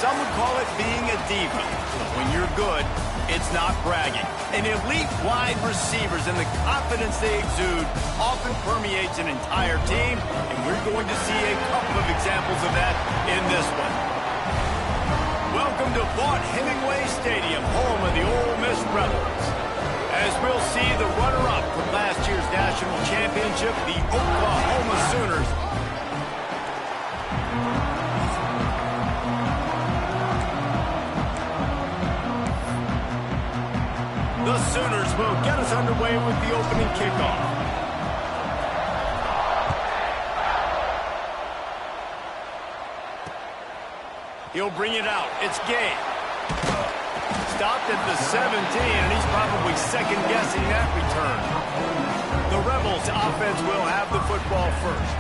Some would call it being a diva. But when you're good, it's not bragging. And elite wide receivers and the confidence they exude often permeates an entire team, and we're going to see a couple of examples of that in this one. Welcome to Vaught-Hemingway Stadium, home of the Ole Miss Rebels. As we'll see the runner-up from last year's national championship, the Oklahoma Sooners. The Sooners will get us underway with the opening kickoff. He'll bring it out. It's Gay. Stopped at the 17, and he's probably second-guessing that return. The Rebels offense will have the football first.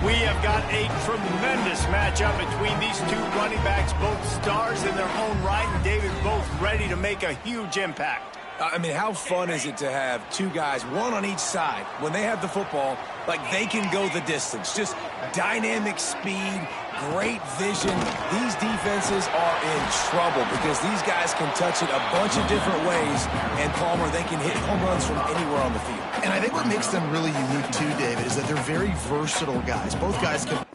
We have got a tremendous matchup between these two running backs, both stars in their own right, and David, both ready to make a huge impact. I mean, how fun is it to have two guys, one on each side, when they have the football, like they can go the distance. Just dynamic speed, great vision. These defenses are in trouble because these guys can touch it a bunch of different ways, and Palmer, they can hit home runs from anywhere on the field. And I think what makes them really unique too, David, is that they're very versatile guys. Both guys can...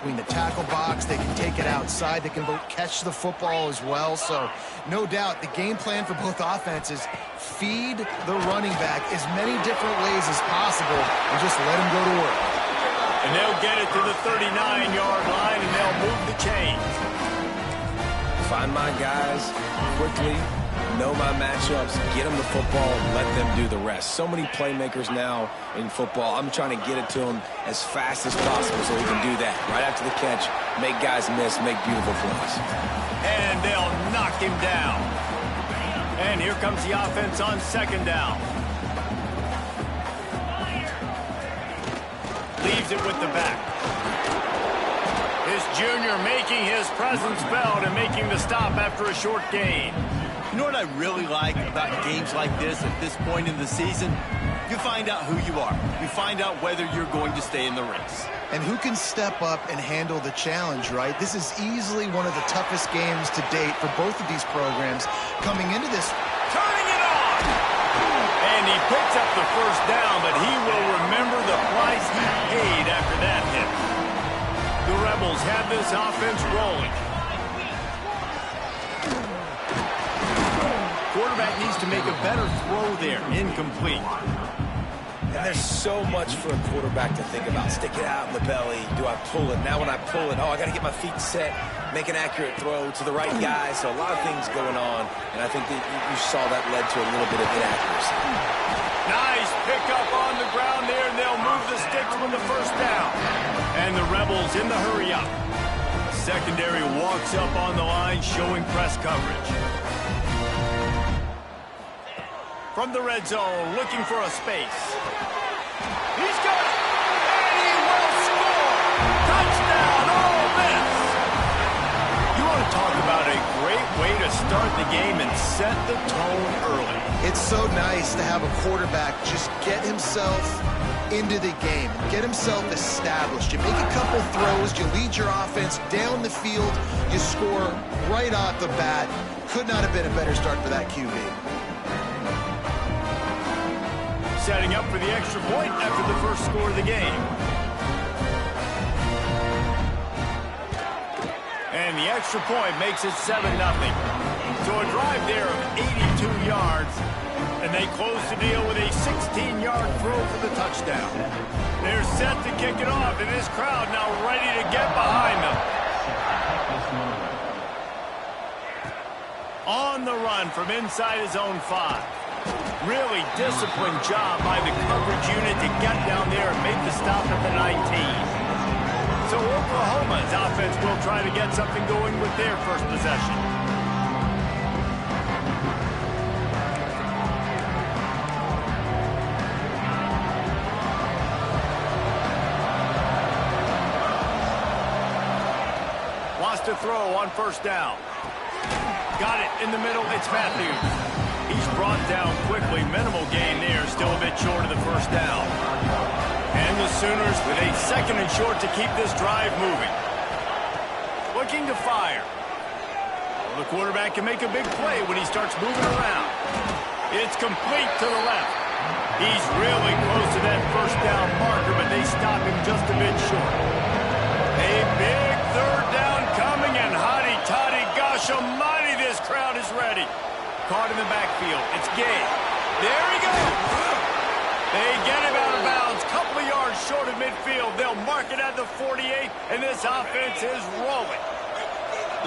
between the tackle box, they can take it outside, they can both catch the football as well. So no doubt the game plan for both offenses, feed the running back as many different ways as possible and just let him go to work. And they'll get it to the 39-yard line, and they'll move the chains. Find my guys quickly, know my matchups, get them the football, let them do the rest. So many playmakers now in football. I'm trying to get it to them as fast as possible so he can do that. Right after the catch, make guys miss, make beautiful plays. And they'll knock him down. And here comes the offense on second down. Leaves it with the back. His junior making his presence felt and making the stop after a short gain. You know what I really like about games like this at this point in the season? You find out who you are. You find out whether you're going to stay in the race. And who can step up and handle the challenge, right? This is easily one of the toughest games to date for both of these programs coming into this. Turning it on! And he picks up the first down, but he will remember the price he paid after that hit. The Rebels have this offense rolling. Quarterback needs to make a better throw there. Incomplete. And there's so much for a quarterback to think about. Stick it out in the belly. Do I pull it? Now when I pull it, I got to get my feet set, make an accurate throw to the right guy. So a lot of things going on, and I think that you saw that led to a little bit of inaccuracy. Nice pickup on the ground there, and they'll move the sticks with the first down. And the Rebels in the hurry up. Secondary walks up on the line, showing press coverage. From the red zone, looking for a space. He's got it! And he will score! Touchdown, Ole Miss! You want to talk about a great way to start the game and set the tone early. It's so nice to have a quarterback just get himself into the game, get himself established. You make a couple throws, you lead your offense down the field, you score right off the bat. Could not have been a better start for that QB. Setting up for the extra point after the first score of the game. And the extra point makes it 7-0. So a drive there of 82 yards, and they close the deal with a 16-yard throw for the touchdown. They're set to kick it off, and this crowd now ready to get behind them. On the run from inside his own 5. Really disciplined job by the coverage unit to get down there and make the stop at the 19. So Oklahoma's offense will try to get something going with their first possession. Wants to throw on first down. Got it in the middle. It's Matthews. He's brought down quickly. Minimal gain there. Still a bit short of the first down. Sooners with a 2nd and short to keep this drive moving. Looking to fire. Well, the quarterback can make a big play when he starts moving around. It's complete to the left. He's really close to that first down marker, but they stop him just a bit short. A big 3rd down coming, and hotty toddy, gosh almighty, this crowd is ready. Caught in the backfield. It's Gay. There he goes. They get him out of bounds, couple of yards short of midfield. They'll mark it at the 48, and this offense is rolling.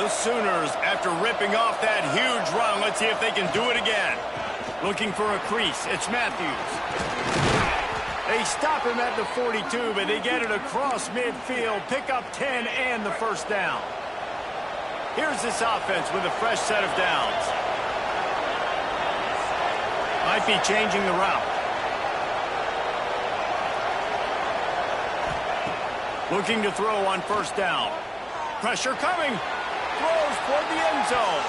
The Sooners, after ripping off that huge run, let's see if they can do it again. Looking for a crease. It's Matthews. They stop him at the 42, but they get it across midfield, pick up 10 and the first down. Here's this offense with a fresh set of downs. Might be changing the route. Looking to throw on first down. Pressure coming. Throws toward the end zone.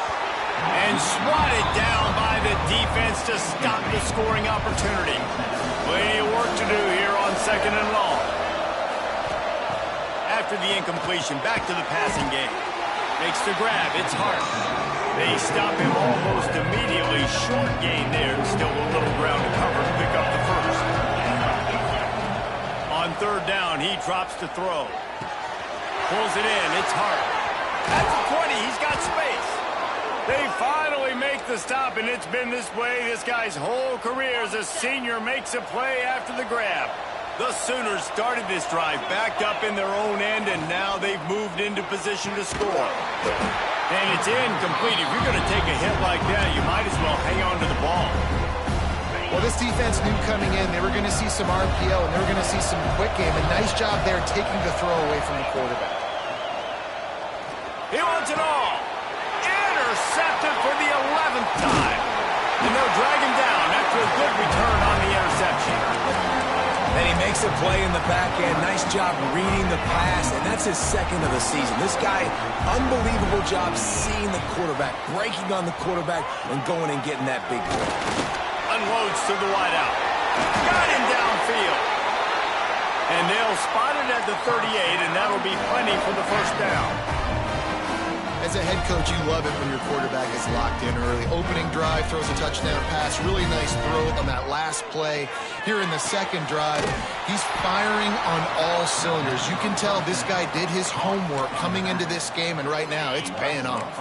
And swatted down by the defense to stop the scoring opportunity. Plenty of work to do here on 2nd and long. After the incompletion, back to the passing game. Makes the grab. It's Hart. They stop him almost immediately. Short gain there. Still a little ground to cover to pick up the first. On 3rd down, he drops to throw. Pulls it in. It's Hart. At the 20, he's got space. They finally make the stop, and it's been this way this guy's whole career as a senior makes a play after the grab. The Sooners started this drive backed up in their own end, and now they've moved into position to score. And it's incomplete. If you're going to take a hit like that, you might as well hang on to the ball. Well, this defense knew coming in they were going to see some RPO and they were going to see some quick game. A nice job there taking the throw away from the quarterback. He wants it all. Intercepted for the 11th time. And they'll drag him down after a good return on the interception. And he makes a play in the back end. Nice job reading the pass, and that's his 2nd of the season. This guy, unbelievable job seeing the quarterback, breaking on the quarterback, and going and getting that big play. Unloads to the wideout. Got him downfield. And they'll spot it at the 38, and that'll be plenty for the first down. As a head coach, you love it when your quarterback is locked in early. Opening drive, throws a touchdown pass. Really nice throw on that last play. Here in the 2nd drive, he's firing on all cylinders. You can tell this guy did his homework coming into this game, and right now it's paying off.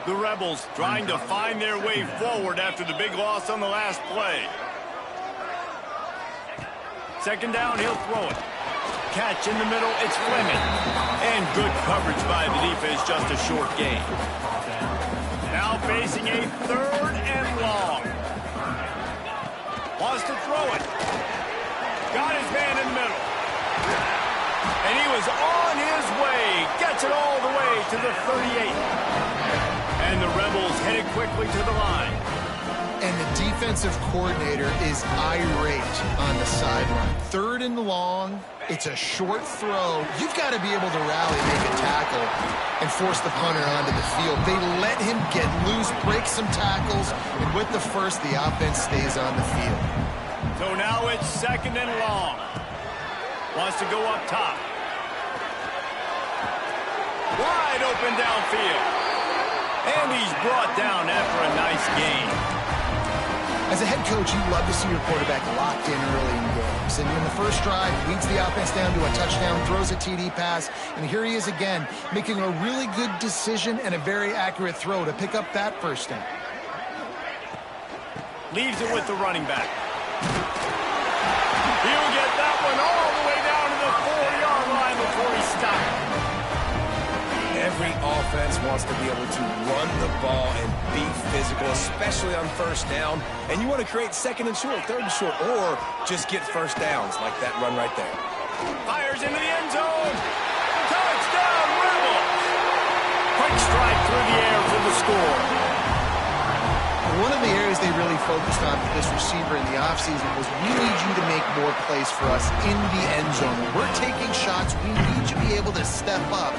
The Rebels trying to find their way forward after the big loss on the last play. 2nd down, he'll throw it. Catch in the middle, it's Fleming. And good coverage by the defense, just a short gain. Now facing a 3rd and long. Wants to throw it. Got his man in the middle. And he was on his way. Gets it all the way to the 38. And the Rebels headed quickly to the line. And the defensive coordinator is irate on the sideline. 3rd and long. It's a short throw. You've got to be able to rally, make a tackle, and force the punter onto the field. They let him get loose, break some tackles, and with the first, the offense stays on the field. So now it's 2nd and long. Wants to go up top. Wide open downfield. And he's brought down after a nice gain. As a head coach, you love to see your quarterback locked in early in games. And in the first drive, leads the offense down to a touchdown, throws a TD pass, and here he is again, making a really good decision and a very accurate throw to pick up that first down. Leaves it with the running back. He'll get that one all the way down to the 4-yard line before he stops. Every offense wants to be able to run the ball and be physical, especially on first down. And you want to create 2nd and short, 3rd and short, or just get first downs like that run right there. Fires into the end zone. Touchdown, Rebels. Quick strike through the air for the score. One of the areas they really focused on for this receiver in the offseason was we need you to make more plays for us in the end zone. When we're taking shots, we need you to be able to step up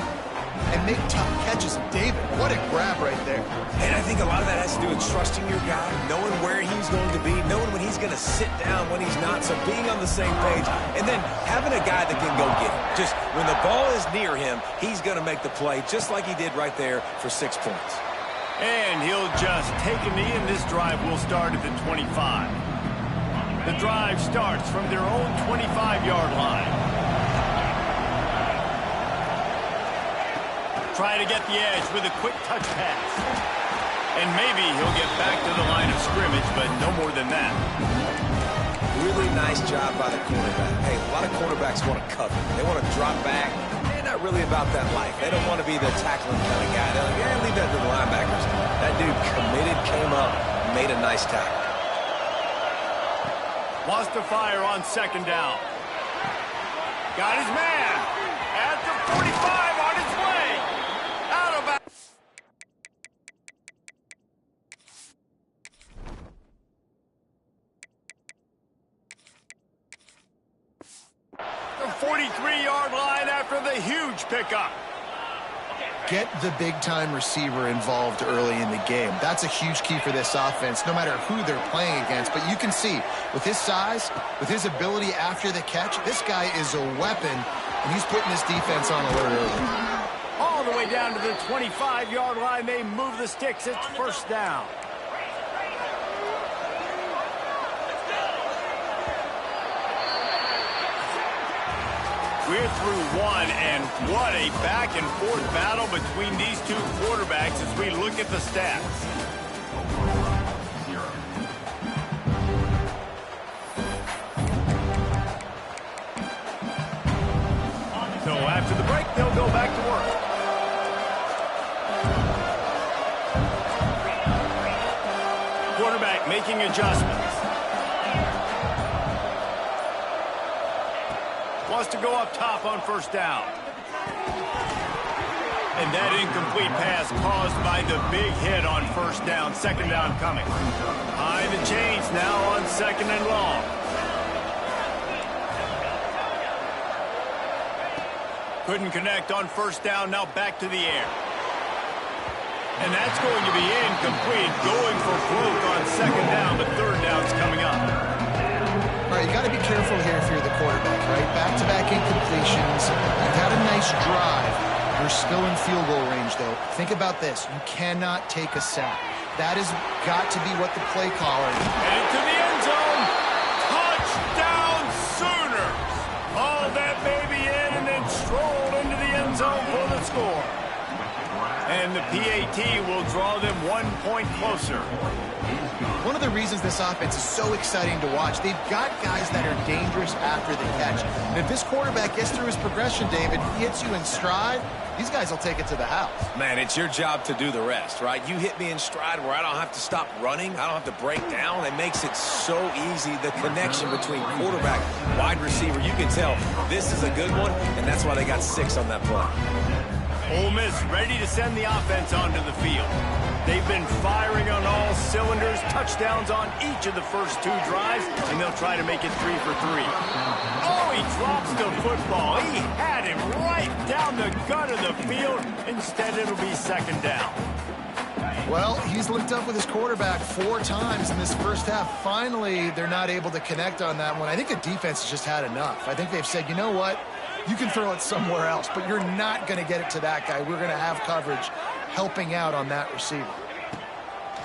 and make tough catches. David, what a grab right there. And I think a lot of that has to do with trusting your guy, knowing where he's going to be, knowing when he's going to sit down, when he's not, so being on the same page, and then having a guy that can go get it. Just when the ball is near him, he's going to make the play, just like he did right there for 6 points. And he'll just take a knee, and this drive will start at the 25. The drive starts from their own 25-yard line. Try to get the edge with a quick touch pass. And maybe he'll get back to the line of scrimmage, but no more than that. Really nice job by the quarterback. Hey, a lot of quarterbacks want to cover. They want to drop back. They're not really about that life. They don't want to be the tackling kind of guy. They're like, yeah, leave that to the linebackers. That dude committed, came up, made a nice tackle. Wants to fire on second down. Got his man at the 45 on his way. Out of bounds. The 43-yard line after the huge pickup. Get the big-time receiver involved early in the game. That's a huge key for this offense, no matter who they're playing against. But you can see, with his size, with his ability after the catch, this guy is a weapon, and he's putting this defense on alert early. All the way down to the 25-yard line, they move the sticks. It's first down. We're through one, and what a back-and-forth battle between these two quarterbacks as we look at the stats. So after the break, they'll go back to work. Quarterback making adjustments. Wants to go up top on first down. And that incomplete pass caused by the big hit on first down. Second down coming. High the chains now on second and long. Couldn't connect on first down. Now back to the air. And that's going to be incomplete. Going for broke on second down, but third down's coming up. All right, you got to be careful here if you're the quarterback, right? Back-to-back incompletions. You've had a nice drive. You're still in field goal range, though. Think about this. You cannot take a sack. That has got to be what the play caller... And into the end zone. Touchdown Sooners. Hauled that baby in and then strolled into the end zone for the score. And the PAT will draw them 1 point closer. One of the reasons this offense is so exciting to watch, they've got guys that are dangerous after the catch. And if this quarterback gets through his progression, David, he hits you in stride, these guys will take it to the house. Man, it's your job to do the rest, right? You hit me in stride where I don't have to stop running. I don't have to break down. It makes it so easy, the connection between quarterback, wide receiver. You can tell this is a good one, and that's why they got 6 on that play. Ole Miss ready to send the offense onto the field. They've been firing on all cylinders, touchdowns on each of the first 2 drives, and they'll try to make it 3 for 3. Oh, he drops the football. He had him right down the gut of the field. Instead, it'll be second down. Well, he's linked up with his quarterback 4 times in this first half. Finally, they're not able to connect on that one. I think the defense has just had enough. I think they've said, you know what? You can throw it somewhere else, but you're not going to get it to that guy. We're going to have coverage helping out on that receiver.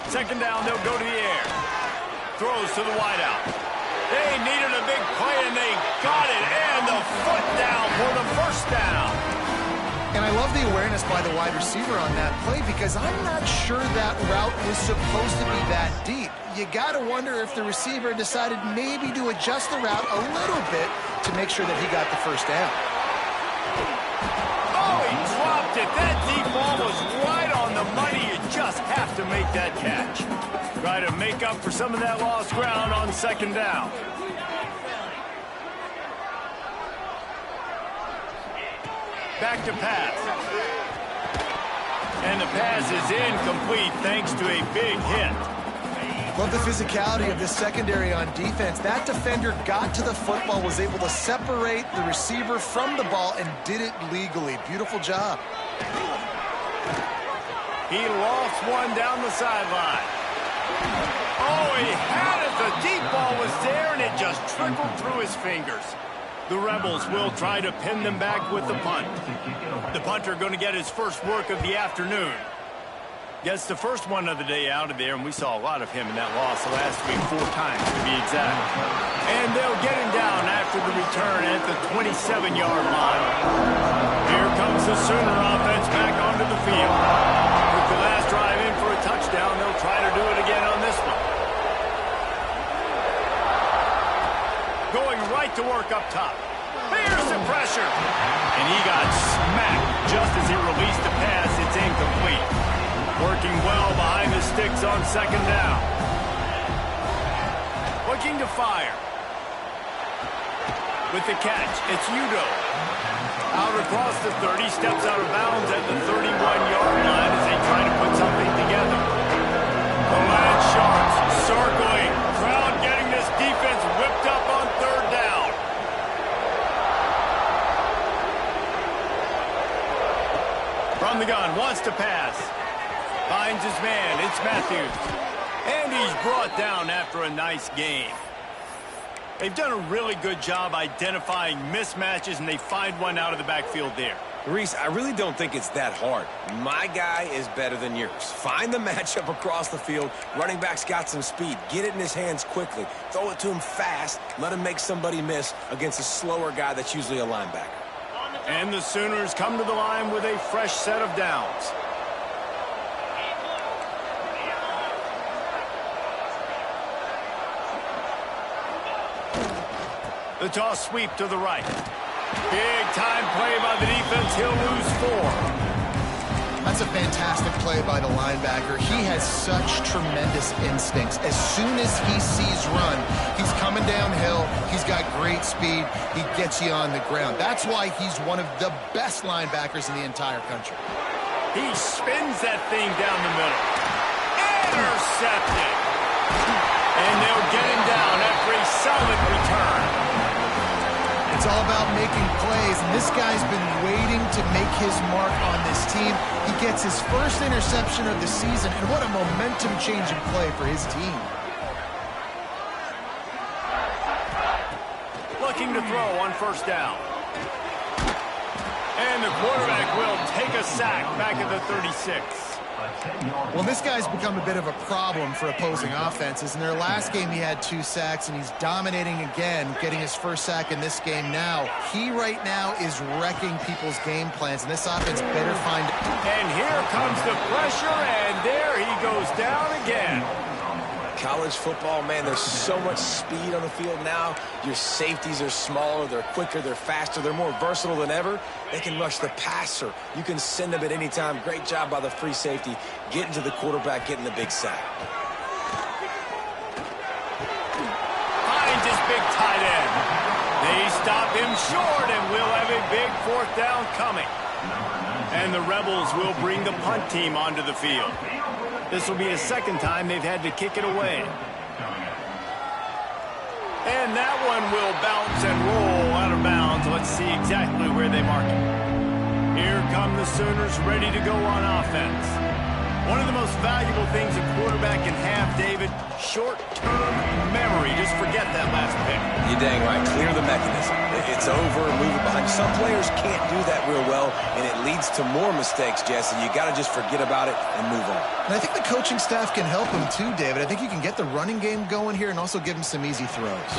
Second down, they'll go to the air. Throws to the wideout. They needed a big play, and they got it. And the foot down for the first down. And I love the awareness by the wide receiver on that play because I'm not sure that route was supposed to be that deep. You got to wonder if the receiver decided maybe to adjust the route a little bit to make sure that he got the first down. Oh, he dropped it. That deep ball was right on the money. You just have to make that catch. Try to make up for some of that lost ground on second down. Back to pass. And the pass is incomplete thanks to a big hit. Love the physicality of this secondary on defense. That defender got to the football, was able to separate the receiver from the ball, and did it legally. Beautiful job. He lost one down the sideline. Oh, he had it. The deep ball was there, and it just trickled through his fingers. The Rebels will try to pin them back with the punt. The punter going to get his first work of the afternoon. Gets the first one of the day out of there, and we saw a lot of him in that loss the last week, 4 times to be exact. And they'll get him down after the return at the 27-yard line. Here comes the Sooner offense back onto the field. With the last drive in for a touchdown, they'll try to do it again on this one. Going right to work up top. Here's the pressure. And he got smacked just as he released the pass. It's incomplete. Working well behind the sticks on second down. Looking to fire. With the catch, it's Udo. Out across the 30, steps out of bounds at the 31-yard line as they try to put something together. The Land Sharks circling. Crowd getting this defense whipped up on third down. From the gun, wants to pass. Finds his man, it's Matthews. And he's brought down after a nice game. They've done a really good job identifying mismatches, and they find one out of the backfield there. Reese, I really don't think it's that hard. My guy is better than yours. Find the matchup across the field. Running back's got some speed. Get it in his hands quickly. Throw it to him fast. Let him make somebody miss against a slower guy that's usually a linebacker. And the Sooners come to the line with a fresh set of downs. The toss sweep to the right. Big time play by the defense. He'll lose 4. That's a fantastic play by the linebacker. He has such tremendous instincts. As soon as he sees run, he's coming downhill. He's got great speed. He gets you on the ground. That's why he's one of the best linebackers in the entire country. He spins that thing down the middle. Intercepted. And they'll get him down after a solid return. It's all about making plays, and this guy's been waiting to make his mark on this team. He gets his first interception of the season, and what a momentum-changing play for his team. Looking to throw on first down. And the quarterback will take a sack back at the 36. Well, this guy's become a bit of a problem for opposing offenses. In their last game, he had 2 sacks, and he's dominating again, getting his first sack in this game now. He right now is wrecking people's game plans, and this offense better find it. And here comes the pressure, and there he goes down again. College football, man, there's so much speed on the field now. Your safeties are smaller, they're quicker, they're faster, they're more versatile than ever. They can rush the passer. You can send them at any time. Great job by the free safety, getting to the quarterback, getting the big sack. Finds his big tight end. They stop him short, and we'll have a big 4th down coming. And the Rebels will bring the punt team onto the field. This will be the second time they've had to kick it away. And that one will bounce and roll out of bounds. Let's see exactly where they mark it. Here come the Sooners ready to go on offense. One of the most valuable things a quarterback can have, David, short-term memory. Just forget that last pick. You're dang right. Clear the mechanism. It's over, move it behind. Some players can't do that real well, and it leads to more mistakes, Jesse. You got to just forget about it and move on. And I think the coaching staff can help him too, David. I think you can get the running game going here and also give him some easy throws.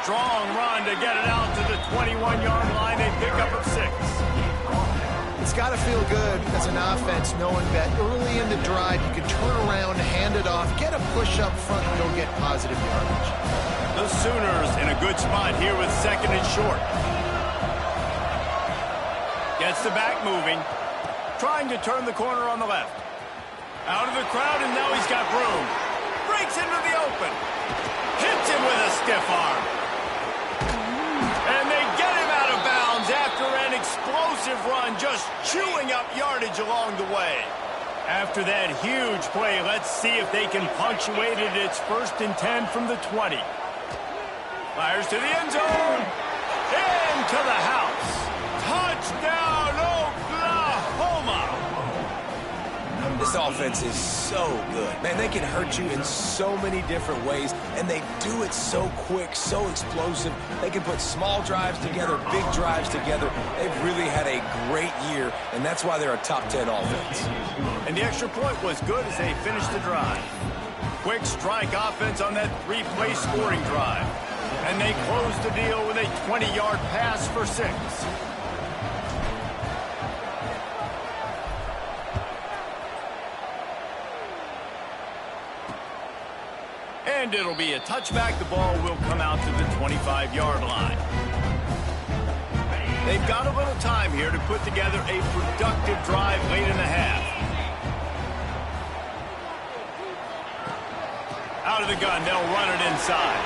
Strong run to get it out to the 21-yard line. They pick up of 6. It's got to feel good as an offense knowing that early in the drive you can turn around, hand it off, get a push up front, and go get positive yardage. The Sooners in a good spot here with 2nd and short. Gets the back moving. Trying to turn the corner on the left. Out of the crowd, and now he's got room. Breaks into the open. Hits him with a stiff arm. And they get him out of bounds after an explosive run, just chewing up yardage along the way. After that huge play, let's see if they can punctuate it. It's 1st and 10 from the 20. Fires to the end zone. Into the house. Touchdown, Oklahoma. This offense is so good. Man, they can hurt you in so many different ways, and they do it so quick, so explosive. They can put small drives together, big drives together. They've really had a great year, and that's why they're a top 10 offense. And the extra point was good as they finished the drive. Quick strike offense on that 3-play scoring drive. And they closed the deal with a 20-yard pass for 6. And it'll be a touchback. The ball will come out to the 25-yard line. They've got a little time here to put together a productive drive late in the half. Out of the gun, they'll run it inside.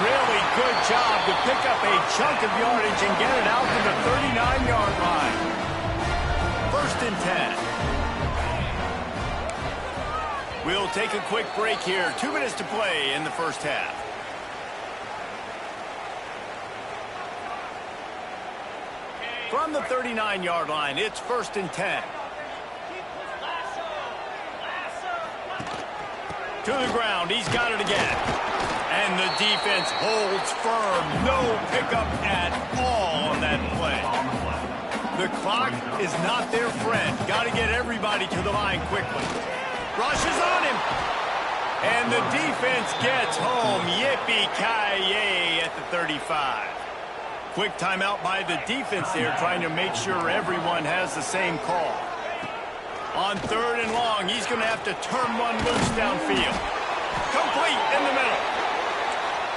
Really good job to pick up a chunk of yardage and get it out to the 39-yard line. 1st and 10. We'll take a quick break here. 2 minutes to play in the first half. From the 39-yard line, it's 1st and 10. To the ground, he's got it again. And the defense holds firm. No pickup at all on that play. The clock is not their friend. Got to get everybody to the line quickly. Rushes on him. And the defense gets home. Yippee-ki-yay at the 35. Quick timeout by the defense there, trying to make sure everyone has the same call. On 3rd and long, he's going to have to turn one loose downfield. Complete in the middle.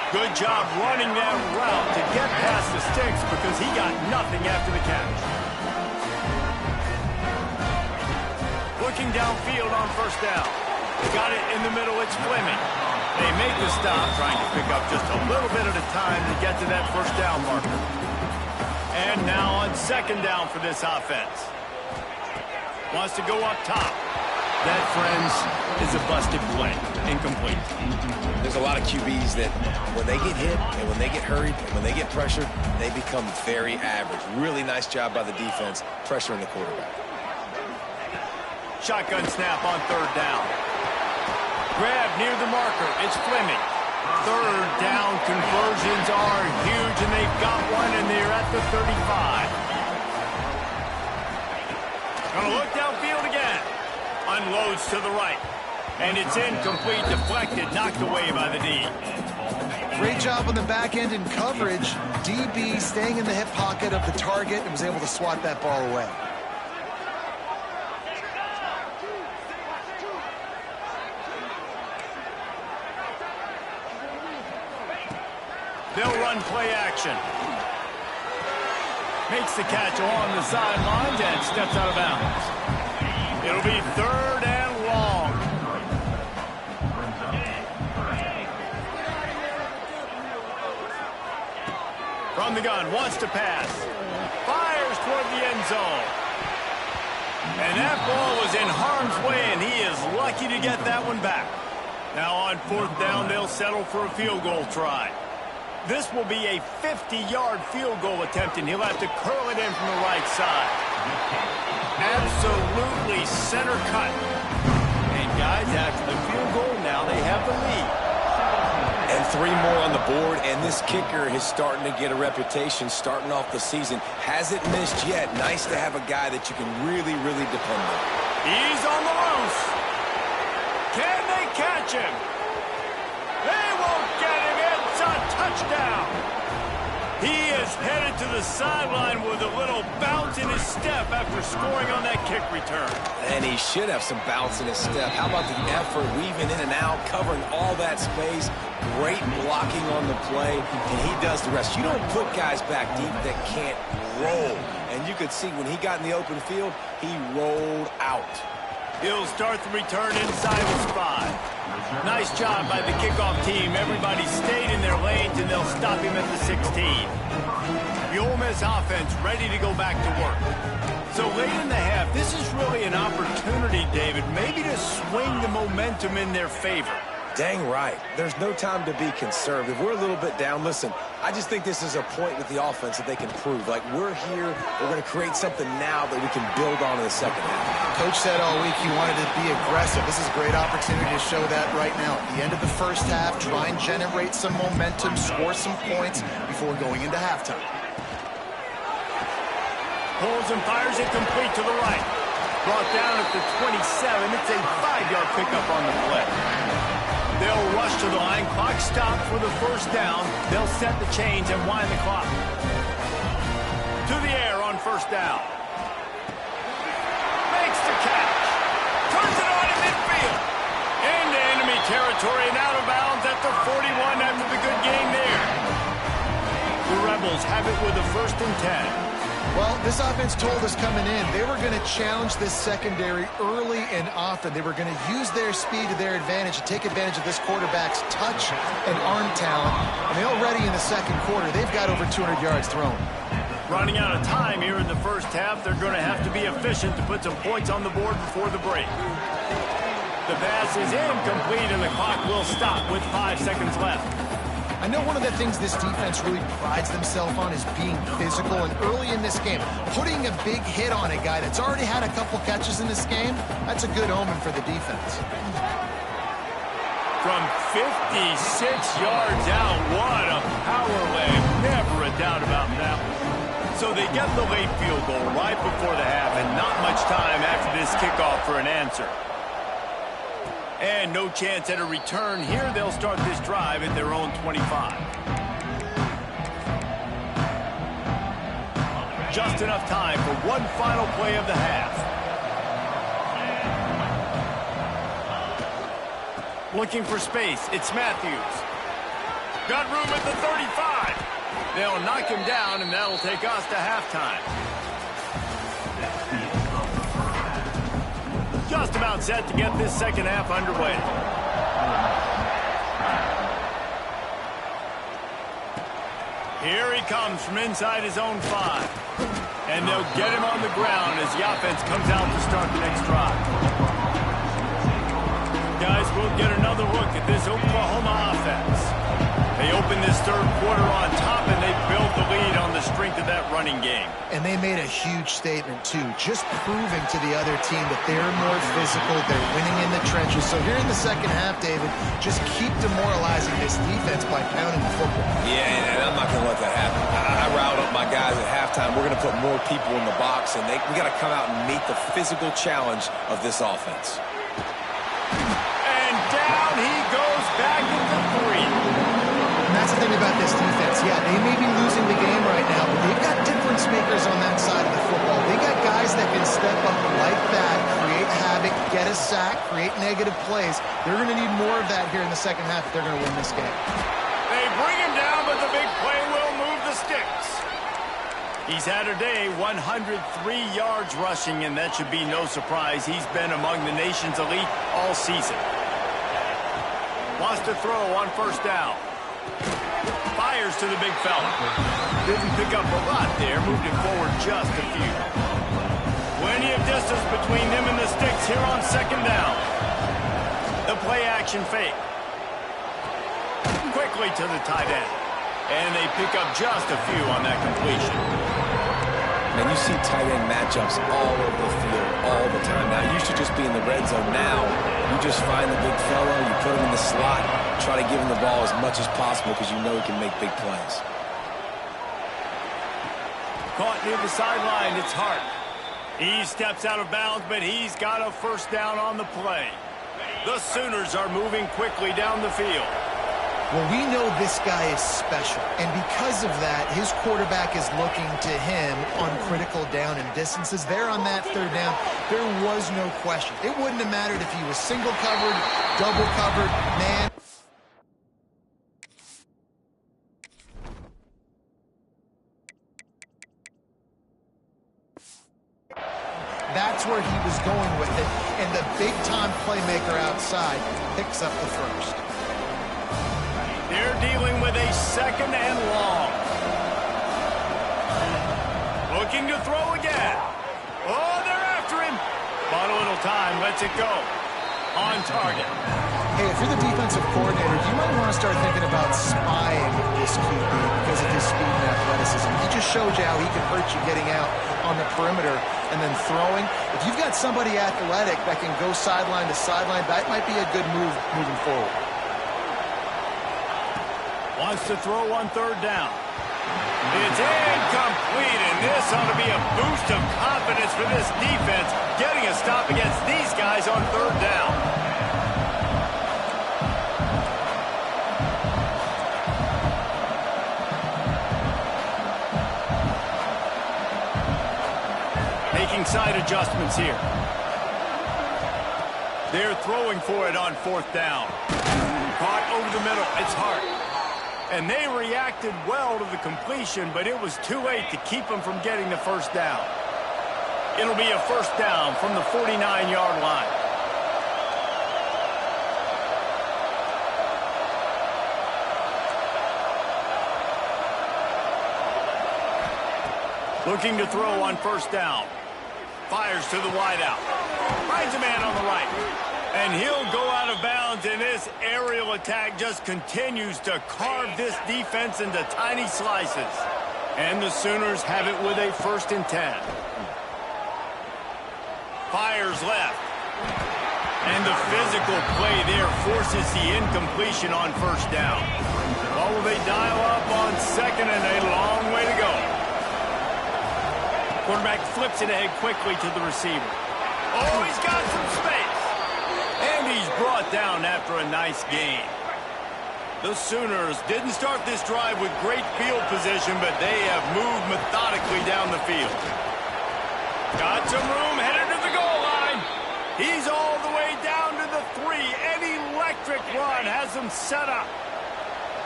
Good job running that route to get past the sticks because he got nothing after the catch. Looking downfield on 1st down. Got it in the middle, it's Fleming. They make the stop, trying to pick up just a little bit at a time to get to that 1st down marker. And now on 2nd down for this offense. Wants to go up top. That, friends, is a busted play. Incomplete. There's a lot of QBs that when they get hit and when they get hurried and when they get pressured, they become very average. Really nice job by the defense pressuring the quarterback. Shotgun snap on 3rd down. Grab near the marker. It's Fleming. 3rd down conversions are huge, and they've got one, and they're at the 35. Going to look downfield again. Unloads to the right. And it's incomplete, deflected, knocked away by the D. Great job on the back end in coverage. DB staying in the hip pocket of the target and was able to swat that ball away. They'll run play action. Makes the catch along the sidelines and steps out of bounds. It'll be 3rd and long. From the gun, wants to pass. Fires toward the end zone. And that ball was in harm's way, and he is lucky to get that one back. Now on 4th down, they'll settle for a field goal try. This will be a 50-yard field goal attempt, and he'll have to curl it in from the right side. Absolutely center cut. And guys, after the field goal, now they have the lead. And 3 more on the board, and this kicker is starting to get a reputation starting off the season. Hasn't missed yet. Nice to have a guy that you can really, really depend on. He's on the loose. Can they catch him? They won't get him. It's a touchdown. He is headed to the sideline with a little bounce in his step after scoring on that kick return. And he should have some bounce in his step. How about the effort, weaving in and out, covering all that space, great blocking on the play, and he does the rest. You don't put guys back deep that can't roll. And you could see when he got in the open field, he rolled out. He'll start the return inside the spot. Nice job by the kickoff team. Everybody stayed in their lanes, and they'll stop him at the 16. The Ole Miss offense ready to go back to work. So late in the half, this is really an opportunity, David, maybe to swing the momentum in their favor. Dang right. There's no time to be conservative. We're a little bit down. Listen, I just think this is a point with the offense that they can prove. Like, we're here, we're going to create something now that we can build on in the second half. Coach said all week he wanted to be aggressive. This is a great opportunity to show that right now. At the end of the first half, try and generate some momentum, score some points before going into halftime. Pulls and fires it complete to the right. Brought down at the 27. It's a 5-yard pickup on the play. They'll rush to the line. Clock stopped for the first down. They'll set the chains and wind the clock. To the air on first down. Makes the catch. Turns it on in midfield. Into enemy territory and out of bounds at the 41 after the good game there. The Rebels have it with a 1st and 10. Well, this offense told us coming in they were going to challenge this secondary early and often. They were going to use their speed to their advantage and take advantage of this quarterback's touch and arm talent. And already in the second quarter, they've got over 200 yards thrown. Running out of time here in the first half, they're going to have to be efficient to put some points on the board before the break. The pass is incomplete, and the clock will stop with 5 seconds left. I know one of the things this defense really prides themselves on is being physical, and early in this game, putting a big hit on a guy that's already had a couple catches in this game, that's a good omen for the defense. From 56 yards out, what a power leg. Never a doubt about that one. So they get the late field goal right before the half, and not much time after this kickoff for an answer. And no chance at a return here. They'll start this drive at their own 25. Just enough time for one final play of the half. Looking for space. It's Matthews. Got room at the 35. They'll knock him down, and that'll take us to halftime. Just about set to get this second half underway. Here he comes from inside his own 5. And they'll get him on the ground as the offense comes out to start the next drive. Guys, we'll get another look at this Oklahoma offense. They open this third quarter on top, and they built the lead on the strength of that running game. And they made a huge statement, too, just proving to the other team that they're more physical, they're winning in the trenches. So here in the second half, David, just keep demoralizing this defense by pounding the football. Yeah, and I'm not going to let that happen. I riled up my guys at halftime. We're going to put more people in the box, and we got to come out and meet the physical challenge of this offense. And down he goes back at the 3. That's the thing about this defense. Yeah, they may be losing the game right now, but they've got difference makers on that side of the football. They got guys that can step up like that, create havoc, get a sack, create negative plays. They're going to need more of that here in the second half if they're going to win this game. They bring him down, but the big play will move the sticks. He's had a day, 103 yards rushing, and that should be no surprise. He's been among the nation's elite all season. Wants to throw on first down. Fires to the big fella. Didn't pick up a lot there. Moved it forward just a few. Plenty of distance between them and the sticks here on second down. The play action fake. Quickly to the tight end. And they pick up just a few on that completion. Man, you see tight end matchups all over the field all the time. Now, you should just be in the red zone. Now, you just find the big fella, you put him in the slot, try to give him the ball as much as possible because you know he can make big plays. Caught near the sideline, it's Hart. He steps out of bounds, but he's got a first down on the play. The Sooners are moving quickly down the field. Well, we know this guy is special, and because of that, his quarterback is looking to him on critical down and distances. There on that third down, there was no question. It wouldn't have mattered if he was single covered, double covered, man. That's where he was going with it, and the big-time playmaker outside picks up the first. They're dealing with a second and long. Looking to throw again. time, lets it go. On target. Hey, if you're the defensive coordinator, you might want to start thinking about spying this QB because of his speed and athleticism. He just showed you how he can hurt you getting out on the perimeter and then throwing. If you've got somebody athletic that can go sideline to sideline, that might be a good move moving forward. Wants to throw on third down. It's incomplete, and this ought to be a boost of confidence for this defense, getting a stop against these guys on third down. Making side adjustments here. They're throwing for it on fourth down. Caught over the middle. It's Hart. And they reacted well to the completion, but it was too late to keep them from getting the first down. It'll be a first down from the 49-yard line. Looking to throw on first down. Fires to the wideout. Finds a man on the right. And he'll go out of bounds, and this aerial attack just continues to carve this defense into tiny slices. And the Sooners have it with a 1st and 10. Fires left. And the physical play there forces the incompletion on first down. Well, will they dial up on second, and a long way to go. Quarterback flips it ahead quickly to the receiver. Oh, he's got some space. And he's brought down after a nice gain. The Sooners didn't start this drive with great field position, but they have moved methodically down the field. Got some room, headed to the goal line. He's all the way down to the 3. An electric run has them set up.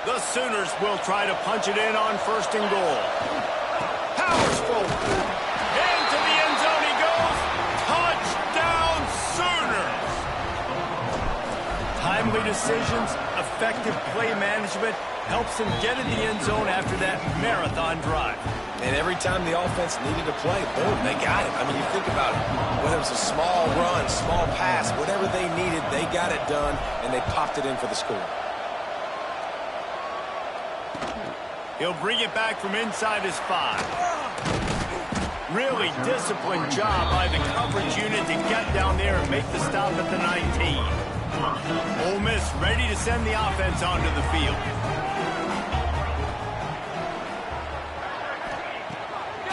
The Sooners will try to punch it in on 1st and goal. Powers forward. Into the end zone he goes. Touchdown, Sooners. Timely decisions, effective play management helps them get in the end zone after that marathon drive. And every time the offense needed to play, boom, they got it. I mean, you think about it. Whether it was a small run, small pass, whatever they needed, they got it done, and they popped it in for the score. He'll bring it back from inside his 5. Really disciplined job by the coverage unit to get down there and make the stop at the 19. Ole Miss ready to send the offense onto the field.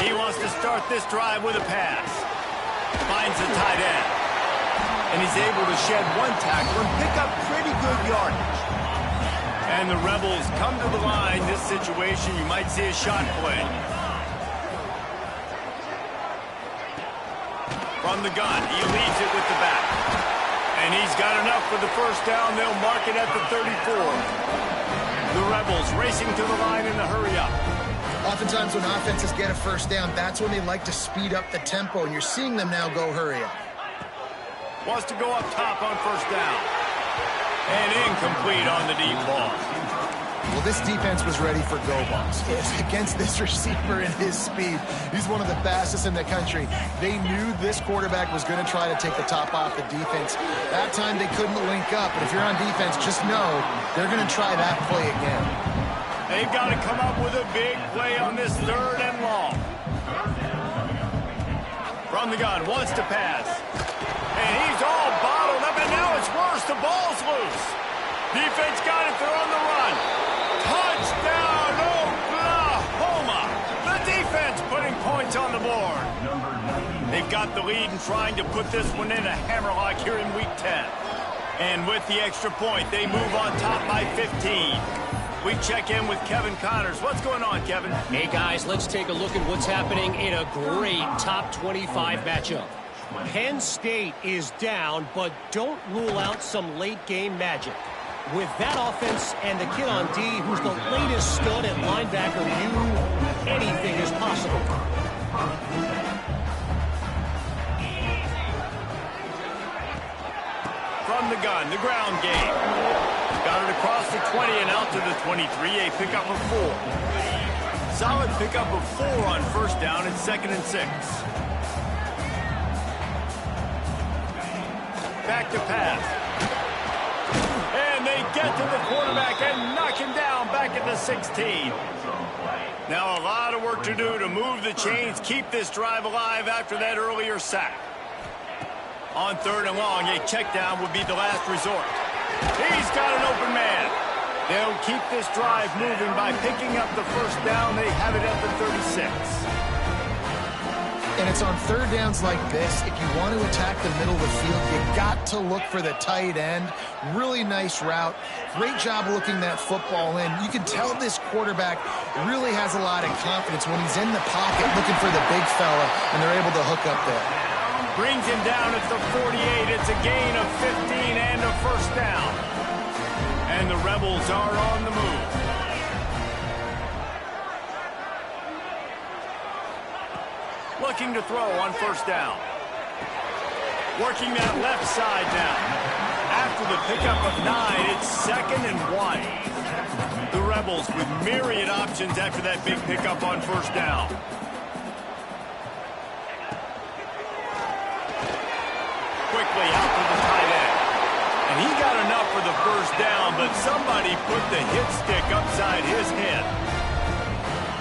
He wants to start this drive with a pass. Finds the tight end. And he's able to shed one tackle and pick up pretty good yardage. And the Rebels come to the line. This situation, you might see a shot play. From the gun, he leads it with the back. And he's got enough for the first down. They'll mark it at the 34. The Rebels racing to the line in the hurry up. Oftentimes when offenses get a first down, that's when they like to speed up the tempo, and you're seeing them now go hurry up. Wants to go up top on first down. And incomplete on the deep ball. Well, this defense was ready for go balls. Against this receiver and his speed, he's one of the fastest in the country. They knew this quarterback was going to try to take the top off the defense. That time they couldn't link up, but if you're on defense, just know they're going to try that play again. They've got to come up with a big play on this 3rd and long. From the gun, wants to pass. And he's all bottled up, and now it's worse. The ball's loose. Defense got it. They're on the run. Touchdown, Oklahoma. The defense putting points on the board. They've got the lead and trying to put this one in a hammerlock here in Week 10. And with the extra point, they move on top by 15. We check in with Kevin Connors. What's going on, Kevin? Hey, guys, let's take a look at what's happening in a great top 25 matchup. Penn State is down, but don't rule out some late-game magic. With that offense and the kid on D, who's the latest stud at linebacker, anything is possible. From the gun, the ground game. Got it across the 20 and out to the 23, a pickup of 4. Solid pickup of 4 on first down and 2nd and 6. back to pass. And they get to the quarterback and knock him down back at the 16. Now a lot of work to do to move the chains, keep this drive alive after that earlier sack. On 3rd and long, a check down would be the last resort. He's got an open man. They'll keep this drive moving by picking up the first down. They have it at the 36. And it's on 3rd downs like this. If you want to attack the middle of the field, you got to look for the tight end. Really nice route. Great job looking that football in. You can tell this quarterback really has a lot of confidence when he's in the pocket looking for the big fella, and they're able to hook up there. Brings him down at the 48. It's a gain of 15 and a first down. And the Rebels are on the move. Looking to throw on 1st down. Working that left side now. After the pickup of 9, it's 2nd and 1. The Rebels with myriad options after that big pickup on 1st down. Quickly out to the tight end. And he got enough for the first down, but somebody put the hit stick upside his head.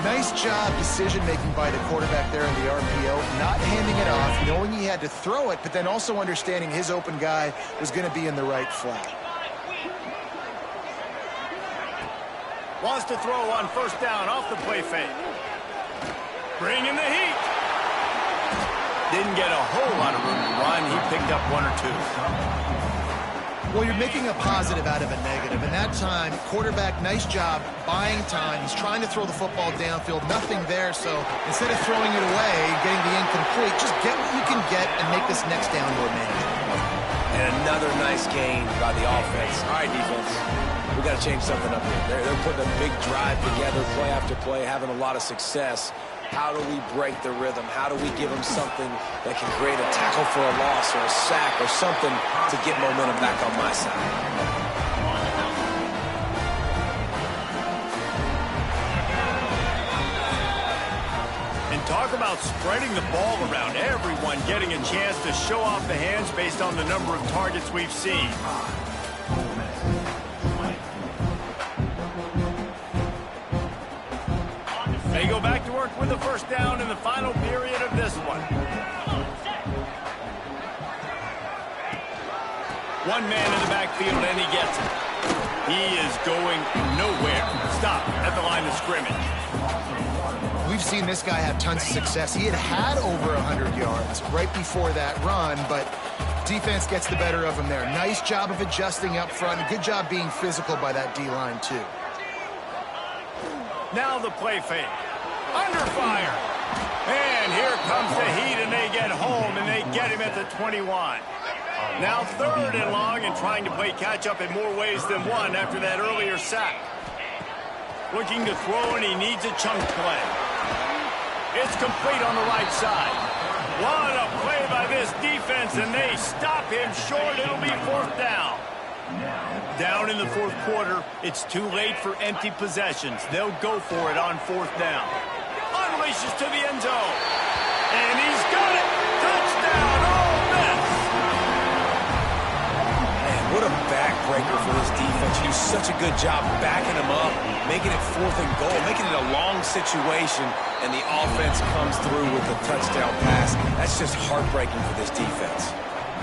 Nice job decision-making by the quarterback there in the RPO, not handing it off, knowing he had to throw it, but then also understanding his open guy was going to be in the right flat. Wants to throw on 1st down off the play fake. Bringing the heat. Didn't get a whole lot of room to run. He picked up 1 or 2. Well, you're making a positive out of a negative. And that time, quarterback, nice job buying time. He's trying to throw the football downfield. Nothing there, so instead of throwing it away, getting the incomplete, just get what you can get and make this next down more manageable. And another nice gain by the offense. All right, defense, we got to change something up here. They're putting a big drive together, play after play, having a lot of success. How do we break the rhythm? How do we give them something that can create a tackle for a loss or a sack or something to get momentum back on my side? And talk about spreading the ball around. Everyone getting a chance to show off the hands based on the number of targets we've seen. They go back to work with the first down in the final period of this one. One man in the backfield, and he gets it. He is going nowhere. Stop at the line of scrimmage. We've seen this guy have tons of success. He had over 100 yards right before that run, but defense gets the better of him there. Nice job of adjusting up front. Good job being physical by that D-line, too. Now the play fake. Under fire. And here comes the heat, and they get home, and they get him at the 21. Now 3rd and long, and trying to play catch-up in more ways than one after that earlier sack. Looking to throw, and he needs a chunk play. It's complete on the right side. What a play by this defense, and they stop him short. It'll be 4th down. Down in the 4th quarter, it's too late for empty possessions. They'll go for it on 4th down. Unleashes to the end zone. And he's got it. Touchdown, Ole Miss. Man, what a backbreaker for this defense. You do such a good job backing them up, making it 4th and goal, making it a long situation, and the offense comes through with a touchdown pass. That's just heartbreaking for this defense.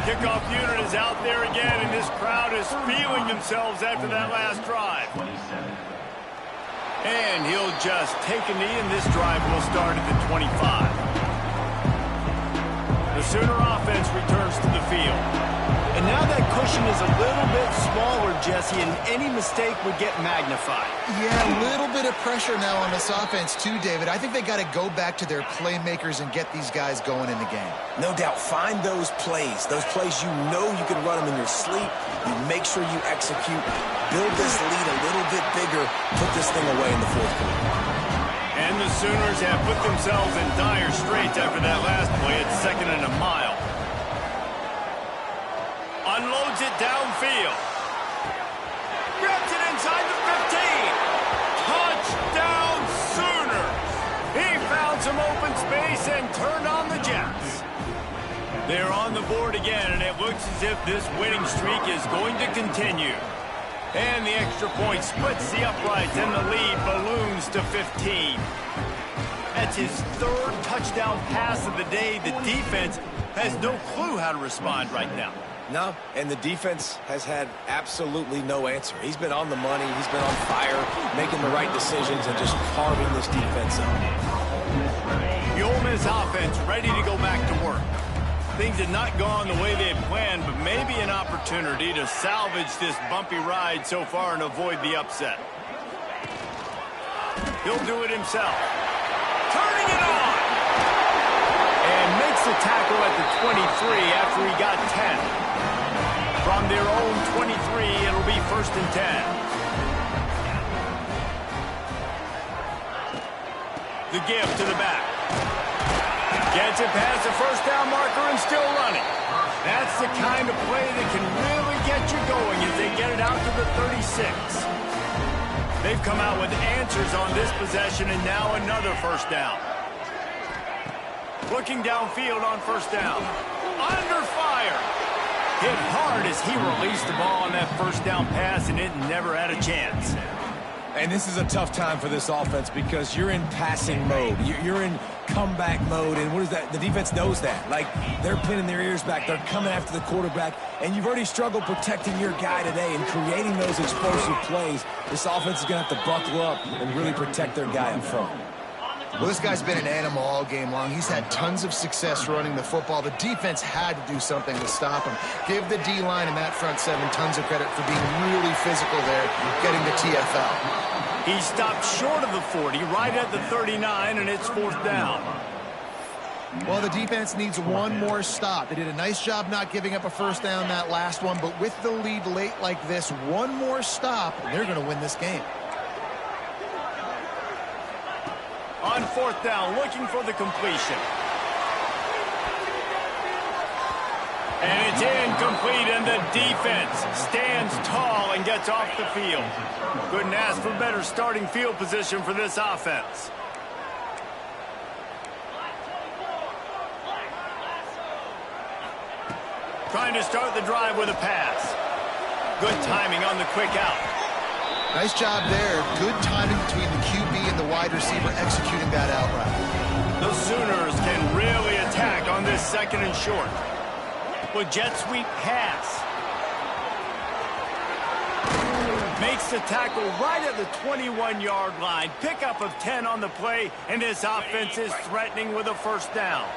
Kickoff unit is out there again, and this crowd is feeling themselves after that last drive. And he'll just take a knee, and this drive will start at the 25. The Sooner offense returns to the field. And now that cushion is a little bit smaller, Jesse, and any mistake would get magnified. Yeah, a little bit of pressure now on this offense too, David. I think they got to go back to their playmakers and get these guys going in the game. No doubt, find those plays you know you can run them in your sleep. You make sure you execute, build this lead a little bit bigger, put this thing away in the 4th quarter. And the Sooners have put themselves in dire straits after that last play at 2nd and a mile. Unloads it downfield. Grabs it inside the 15. Touchdown, Sooners. He found some open space and turned on the Jets. They're on the board again, and it looks as if this winning streak is going to continue. And the extra point splits the uprights, and the lead balloons to 15. That's his third touchdown pass of the day. The defense has no clue how to respond right now. No, and the defense has had absolutely no answer. He's been on the money. He's been on fire, making the right decisions and just carving this defense up. The Ole Miss offense ready to go back to work. Things had not gone the way they had planned, but maybe an opportunity to salvage this bumpy ride so far and avoid the upset. He'll do it himself. Turning it on! And makes the tackle at the 23 after he got 10. From their own 23, it'll be 1st and 10. The give to the back. Gets it past the first down marker and still running. That's the kind of play that can really get you going as they get it out to the 36. They've come out with answers on this possession, and now another 1st down. Looking downfield on 1st down. Under fire. Hit hard as he released the ball on that 1st down pass, and it never had a chance. And this is a tough time for this offense because you're in passing mode. You're in comeback mode, and what is that? The defense knows that. Like, they're pinning their ears back. They're coming after the quarterback, and you've already struggled protecting your guy today and creating those explosive plays. This offense is going to have to buckle up and really protect their guy up front. Well, this guy's been an animal all game long. He's had tons of success running the football. The defense had to do something to stop him. Give the D-line and that front seven tons of credit for being really physical there, getting the TFL. He stopped short of the 40, right at the 39, and it's 4th down. Well, the defense needs one more stop. They did a nice job not giving up a 1st down that last one, but with the lead late like this, one more stop, and they're going to win this game. On 4th down, looking for the completion. And it's incomplete, and the defense stands tall and gets off the field. Couldn't ask for better starting field position for this offense. Trying to start the drive with a pass. Good timing on the quick out. Nice job there. Good timing between the QB and the wide receiver executing that out route. The Sooners can really attack on this 2nd and short. With jet sweep pass. Makes the tackle right at the 21-yard line. Pickup of 10 on the play, and this offense is threatening with a 1st down.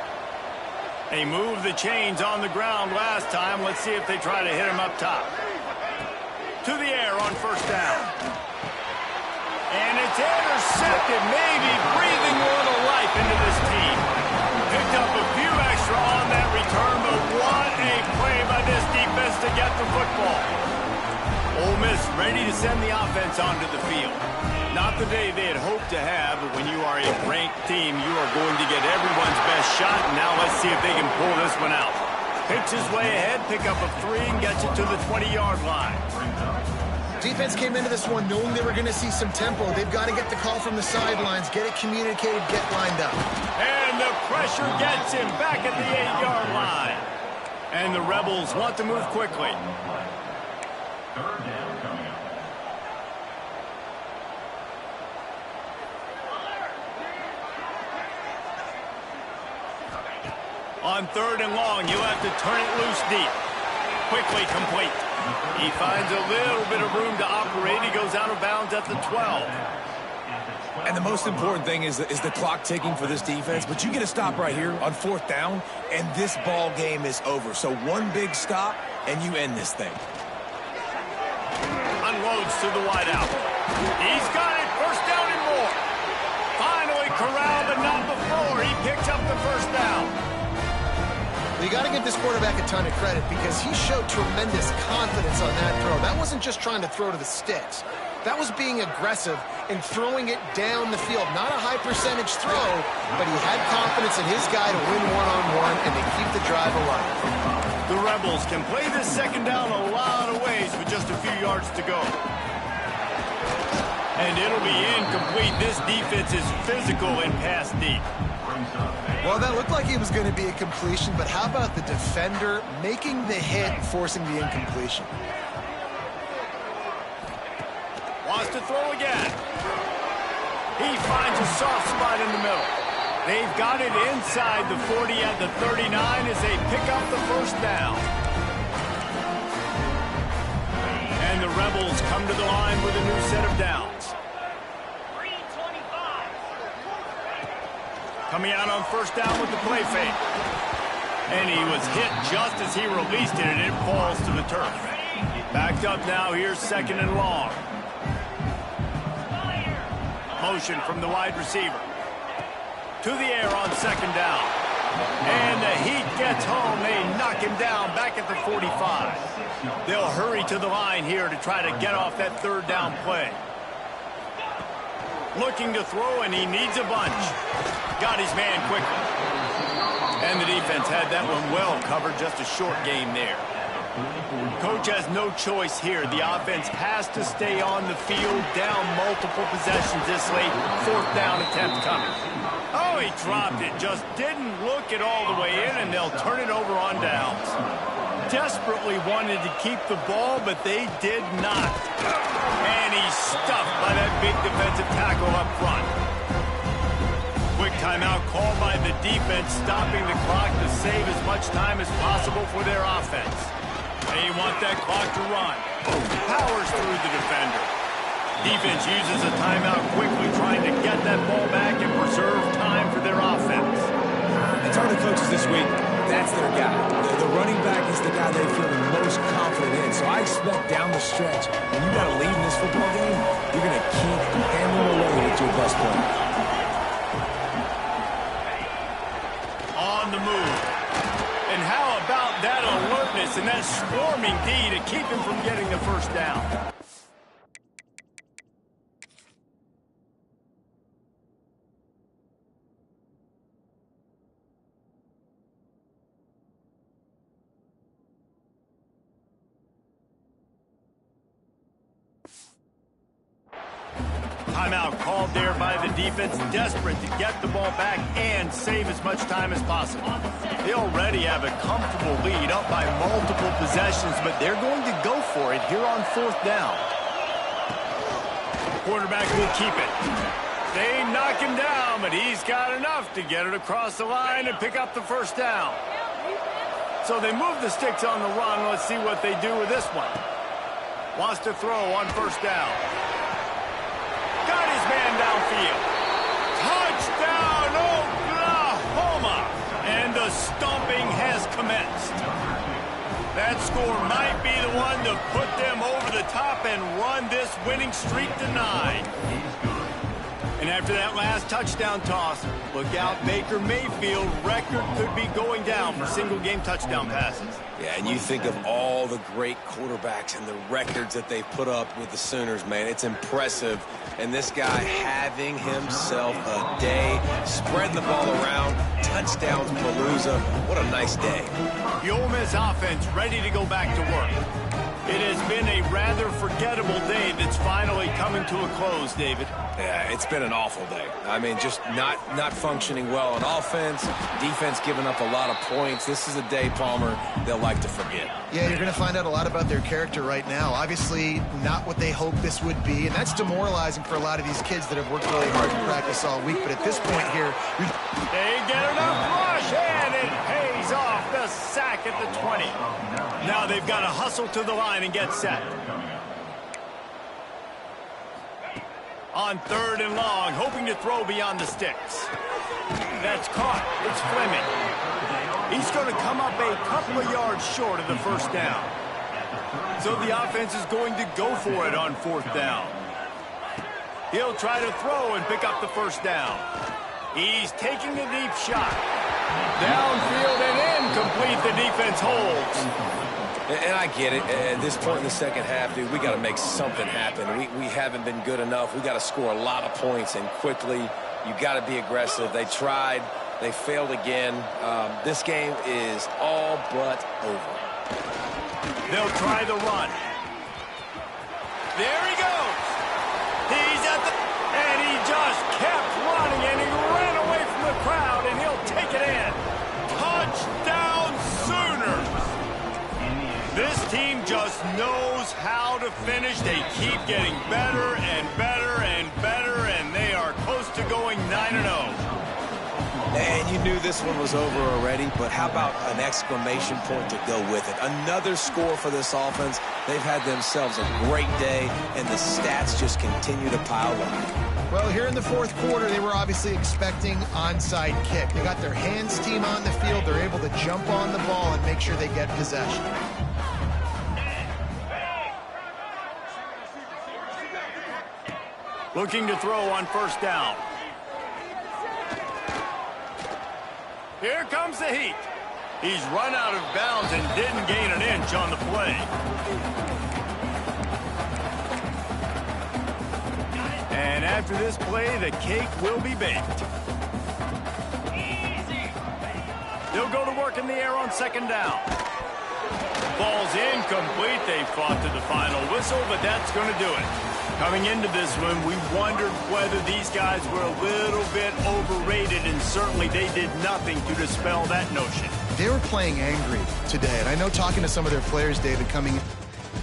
They moved the chains on the ground last time. Let's see if they try to hit him up top. To the air on 1st down. And it's intercepted, maybe breathing a little life into this team. Picked up a few extra on that return, but what a play by this defense to get the football. Ole Miss ready to send the offense onto the field. Not the day they had hoped to have, but when you are a ranked team, you are going to get everyone's best shot. And now let's see if they can pull this one out. Picks his way ahead, pick up a 3, and gets it to the 20-yard line. Defense came into this one knowing they were going to see some tempo. They've got to get the call from the sidelines, get it communicated, get lined up. And the pressure gets him back at the 8-yard line. And the Rebels want to move quickly. 3rd down coming up. On 3rd and long, you'll have to turn it loose deep. Quickly complete. He finds a little bit of room to operate. He goes out of bounds at the 12. And the most important thing is the clock ticking for this defense. But you get a stop right here on 4th down, and this ball game is over. So one big stop, and you end this thing. Unloads to the wideout. He's got it. 1st down and more. Finally corralled, but not before. He picks up the 1st down. You got to give this quarterback a ton of credit because he showed tremendous confidence on that throw. That wasn't just trying to throw to the sticks. That was being aggressive and throwing it down the field. Not a high percentage throw, but he had confidence in his guy to win one-on-one and to keep the drive alive. The Rebels can play this 2nd down a lot of ways with just a few yards to go. And it'll be incomplete. This defense is physical and pass deep. Well, that looked like it was going to be a completion, but how about the defender making the hit, forcing the incompletion? Wants to throw again. He finds a soft spot in the middle. They've got it inside the 40 at the 39 as they pick up the first down. And the Rebels come to the line with a new set of downs. Coming out on first down with the play fake. And he was hit just as he released it, and it falls to the turf. Backed up now, here's second and long. Motion from the wide receiver. To the air on second down. And the Heat gets home. They knock him down back at the 45. They'll hurry to the line here to try to get off that third down play. Looking to throw, and he needs a bunch. Got his man quickly. And the defense had that one well covered. Just a short game there. Coach has no choice here. The offense has to stay on the field, down multiple possessions this late. Fourth down attempt coming. Oh, he dropped it. Just didn't look it all the way in, and they'll turn it over on downs. Desperately wanted to keep the ball, but they did not. And he's stuffed by that big defensive tackle up front. Quick timeout called by the defense, stopping the clock to save as much time as possible for their offense. They want that clock to run. Powers through the defender. Defense uses a timeout quickly, trying to get that ball back and preserve time for their offense. I told the coaches this week, that's their guy. The running back is the guy they feel the most confident in. So I expect down the stretch, when you got to lead in this football game, you're going to keep hammering away with your best player. On the move. And how about that alertness and that swarming D to keep him from getting the first down? Timeout called there by the defense, desperate to get the ball back and save as much time as possible. They already have a comfortable lead, up by multiple possessions, but they're going to go for it here on fourth down. Quarterback will keep it. They knock him down, but he's got enough to get it across the line and pick up the first down. So they move the sticks on the run. Let's see what they do with this one. Wants to throw on first down. Got his man downfield. Touchdown, Oklahoma! And the stomping has commenced. That score might be the one to put them over the top and run this winning streak to 9. And after that last touchdown toss, look out, Baker Mayfield record could be going down for single-game touchdown passes. Yeah, and you think of all the great quarterbacks and the records that they've put up with the Sooners, man. It's impressive. And this guy having himself a day, spreading the ball around, touchdowns, Palooza. What a nice day. The Ole Miss offense ready to go back to work. It has been a rather forgettable day that's finally coming to a close, David. Yeah, it's been an awful day. I mean, just not functioning well on offense, defense giving up a lot of points. This is a day, Palmer, they'll like to forget. Yeah, you're going to find out a lot about their character right now. Obviously, not what they hoped this would be, and that's demoralizing for a lot of these kids that have worked really hard in practice all week. But at this point here, they get enough rush, and it pays off. The sack at the 20. Now they've got to hustle to the line and get set. On third and long, hoping to throw beyond the sticks. That's caught. It's Fleming. He's going to come up a couple of yards short of the first down. So the offense is going to go for it on fourth down. He'll try to throw and pick up the first down. He's taking a deep shot. Downfield and incomplete. The defense holds. And I get it. At this point in the second half, dude, we got to make something happen. We haven't been good enough. We got to score a lot of points, and quickly. You got to be aggressive. They tried. They failed again. This game is all but over. They'll try the run. There he goes. He's just knows how to finish. They keep getting better and better and better, and they are close to going 9-0. And you knew this one was over already, but how about an exclamation point to go with it? Another score for this offense. They've had themselves a great day, and the stats just continue to pile up. Well, here in the fourth quarter, they were obviously expecting onside kick. They got their hands team on the field. They're able to jump on the ball and make sure they get possession. Looking to throw on first down. Here comes the heat. He's run out of bounds and didn't gain an inch on the play. And after this play, the cake will be baked. They'll go to work in the air on second down. Ball's incomplete. They fought to the final whistle, but that's going to do it. Coming into this one, we wondered whether these guys were a little bit overrated, and certainly they did nothing to dispel that notion. They were playing angry today, and I know talking to some of their players, David, coming